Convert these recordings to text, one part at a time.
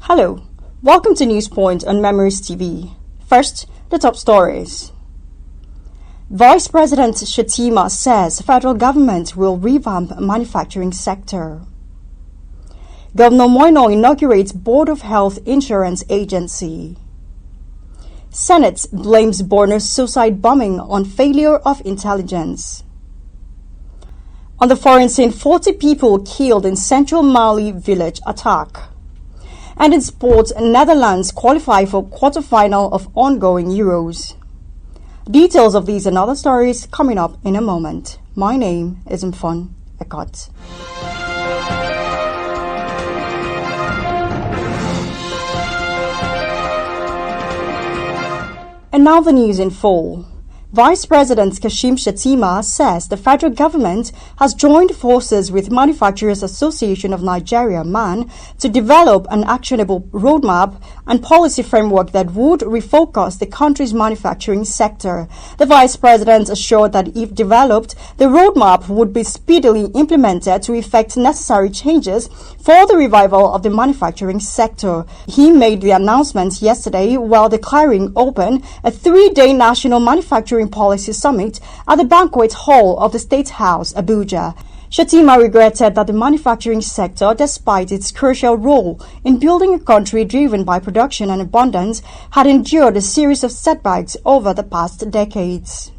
Hello, welcome to Newspoint on Memories TV. First, the top stories. Vice President Shettima says federal government will revamp manufacturing sector. Governor Moino inaugurates Board of Health Insurance Agency. Senate blames Borno's suicide bombing on failure of intelligence. On the foreign scene, 40 people killed in central Mali village attack. And in sports, Netherlands qualify for quarterfinal of ongoing Euros. Details of these and other stories coming up in a moment. My name is Mfon Ekot. And now the news in full. Vice President Kashim Shettima says the federal government has joined forces with Manufacturers Association of Nigeria, MAN, to develop an actionable roadmap and policy framework that would refocus the country's manufacturing sector. The Vice President assured that if developed, the roadmap would be speedily implemented to effect necessary changes for the revival of the manufacturing sector. He made the announcement yesterday while declaring open a 3-day national manufacturing policy summit at the banquet hall of the State House, Abuja. Shettima regretted that the manufacturing sector, despite its crucial role in building a country driven by production and abundance, had endured a series of setbacks over the past decades.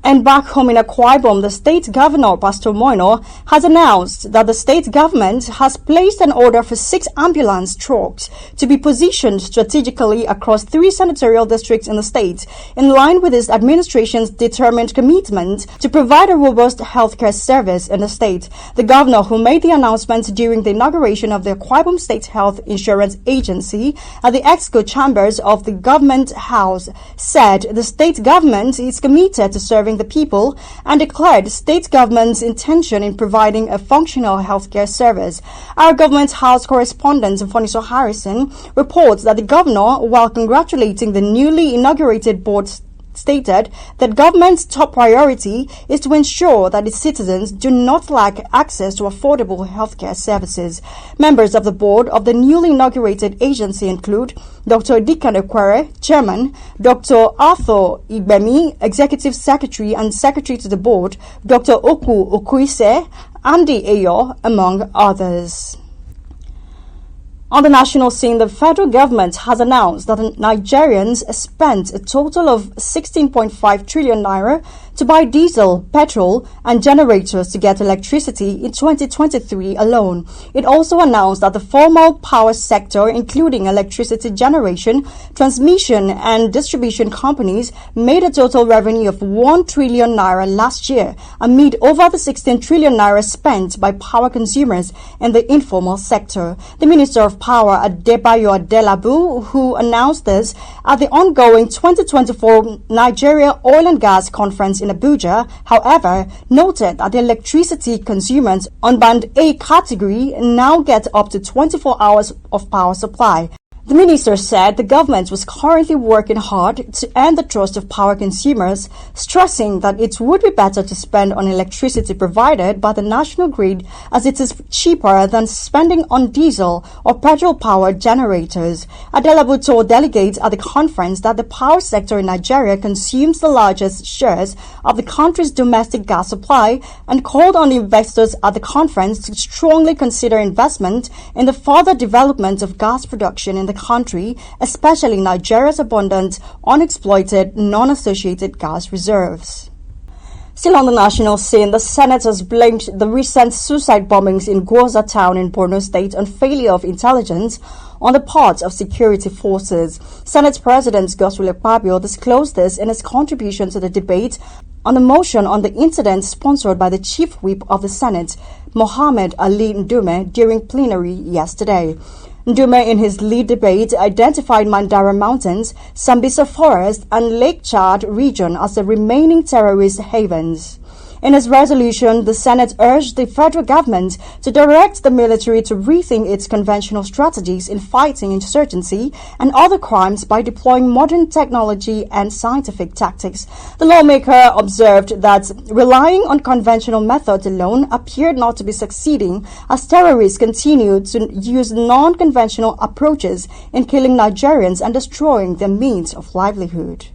And back home in Akwa Ibom, the state governor, Pastor Moino, has announced that the state government has placed an order for 6 ambulance trucks to be positioned strategically across 3 senatorial districts in the state, in line with his administration's determined commitment to provide a robust healthcare service in the state. The governor, who made the announcement during the inauguration of the Akwa Ibom State Health Insurance Agency at the Exco Chambers of the Government House, said the state government is committed to serving the people and declared state government's intention in providing a functional healthcare service. Our government house correspondent Foniso Harrison reports that the governor, while congratulating the newly inaugurated board, stated that government's top priority is to ensure that its citizens do not lack access to affordable healthcare services. Members of the board of the newly inaugurated agency include Dr. Dikan Ekwere, Chairman, Dr. Arthur Ibemi, Executive Secretary and Secretary to the board, Dr. Oku Okuise, Andy Ayo, among others. On the national scene, the federal government has announced that Nigerians spent a total of 16.5 trillion naira to buy diesel, petrol, and generators to get electricity in 2023 alone. It also announced that the formal power sector, including electricity generation, transmission, and distribution companies, made a total revenue of 1 trillion naira last year, amid over the 16 trillion naira spent by power consumers in the informal sector. The Minister of Power, Adebayo Adelabu, who announced this at the ongoing 2024 Nigeria Oil and Gas Conference in Abuja, however, noted that the electricity consumers on Band A category now get up to 24 hours of power supply. The minister said the government was currently working hard to earn the trust of power consumers, stressing that it would be better to spend on electricity provided by the national grid as it is cheaper than spending on diesel or petrol-powered generators. Adelabu told delegates at the conference that the power sector in Nigeria consumes the largest shares of the country's domestic gas supply and called on investors at the conference to strongly consider investment in the further development of gas production in the country, especially Nigeria's abundant, unexploited, non-associated gas reserves. Still on the national scene, the Senate has blamed the recent suicide bombings in Gwoza town in Borno State on failure of intelligence on the part of security forces. Senate President Godswill Akpabio disclosed this in his contribution to the debate on the motion on the incident sponsored by the Chief Whip of the Senate, Mohammed Ali Ndume, during plenary yesterday. Ndume, in his lead debate, identified Mandara Mountains, Sambisa Forest, and Lake Chad region as the remaining terrorist havens. In its resolution, the Senate urged the federal government to direct the military to rethink its conventional strategies in fighting insurgency and other crimes by deploying modern technology and scientific tactics. The lawmaker observed that relying on conventional methods alone appeared not to be succeeding as terrorists continued to use non-conventional approaches in killing Nigerians and destroying their means of livelihood.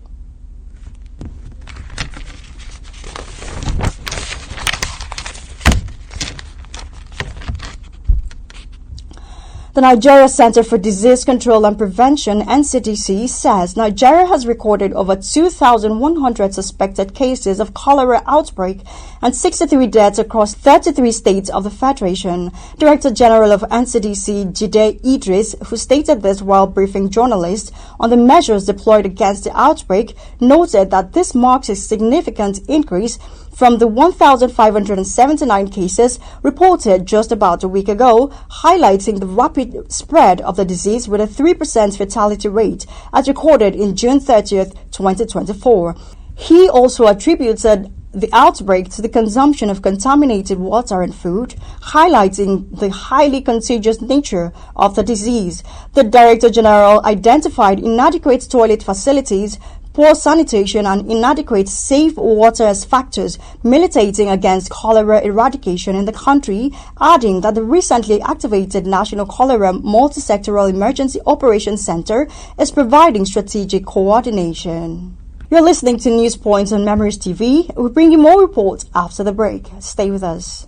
The Nigeria Center for Disease Control and Prevention, NCDC, says Nigeria has recorded over 2,100 suspected cases of cholera outbreak and 63 deaths across 33 states of the Federation. Director General of NCDC, Jide Idris, who stated this while briefing journalists on the measures deployed against the outbreak, noted that this marks a significant increase from the 1,579 cases reported just about a week ago, highlighting the rapid spread of the disease with a 3% fatality rate as recorded in June 30th, 2024. He also attributed the outbreak to the consumption of contaminated water and food, highlighting the highly contagious nature of the disease. The Director General identified inadequate toilet facilities, poor sanitation and inadequate safe water as factors militating against cholera eradication in the country, adding that the recently activated National Cholera Multisectoral Emergency Operations Center is providing strategic coordination. You're listening to News Points on Memories TV. We'll bring you more reports after the break. Stay with us.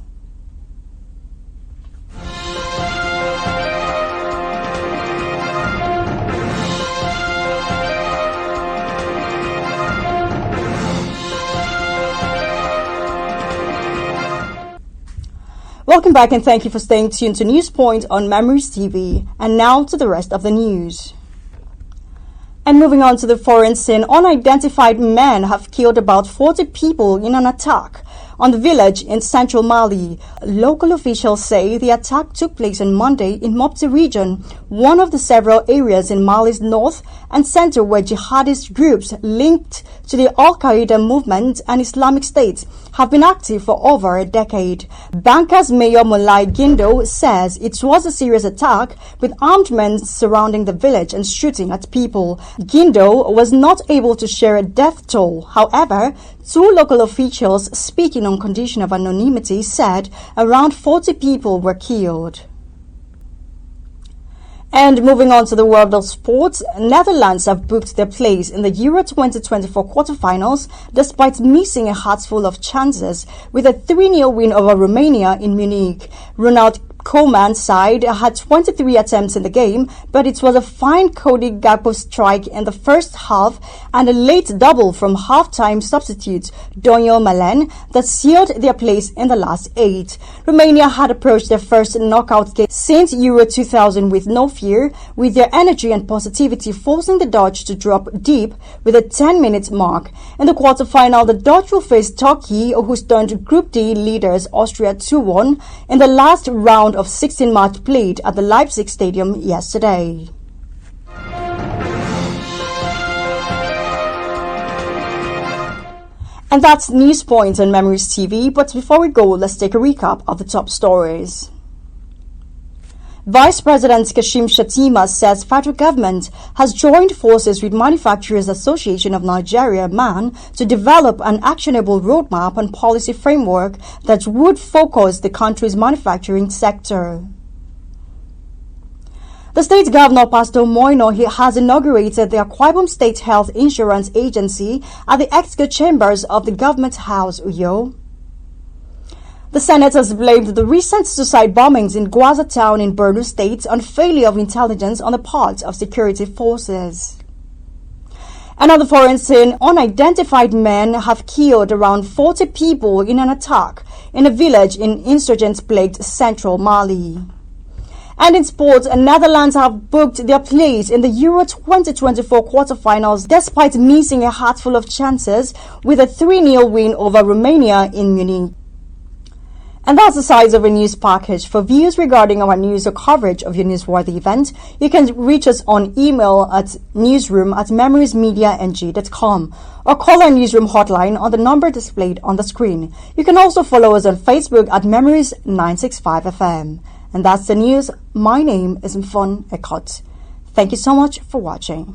Welcome back and thank you for staying tuned to News Point on Memories TV. And now to the rest of the news. And moving on to the foreign scene, unidentified men have killed about 40 people in an attack on the village in central Mali. Local officials say the attack took place on Monday in Mopti region, one of the several areas in Mali's north and center where jihadist groups linked to the Al-Qaeda movement and Islamic State have been active for over a decade. Banka's Mayor Moulay Guindo says it was a serious attack with armed men surrounding the village and shooting at people. Guindo was not able to share a death toll. However, two local officials speaking on condition of anonymity said around 40 people were killed. And moving on to the world of sports, Netherlands have booked their place in the Euro 2024 quarterfinals despite missing a hatful of chances with a 3-0 win over Romania in Munich. Ronald Koeman's side had 23 attempts in the game, but it was a fine Cody Gakpo strike in the first half and a late double from half-time substitute Daniel Malen that sealed their place in the last 8. Romania had approached their first knockout game since Euro 2000 with no fear, with their energy and positivity forcing the Dutch to drop deep with a 10-minute mark. In the quarterfinal, the Dutch will face Turkey, who stunned Group D leaders Austria 2-1 in the last round of 16 match played at the Leipzig Stadium yesterday. And that's News Point on Memories TV, but before we go, let's take a recap of the top stories. Vice President Kashim Shettima says federal government has joined forces with Manufacturers Association of Nigeria (MAN) to develop an actionable roadmap and policy framework that would focus the country's manufacturing sector. The state governor, Pastor Moino, has inaugurated the Akwa Ibom State Health Insurance Agency at the Exco Chambers of the Government House, Uyo. The Senate has blamed the recent suicide bombings in Gwaza town in Borno State on failure of intelligence on the part of security forces. Another foreign scene, unidentified men have killed around 40 people in an attack in a village in insurgent-plagued central Mali. And in sports, Netherlands have booked their place in the Euro 2024 quarterfinals despite missing a hatful of chances with a 3-0 win over Romania in Munich. And that's the size of a news package. For views regarding our news or coverage of your newsworthy event, you can reach us on email at newsroom@memoriesmediang.com or call our newsroom hotline on the number displayed on the screen. You can also follow us on Facebook at Memories 965 FM. And that's the news. My name is Mfon Ekot. Thank you so much for watching.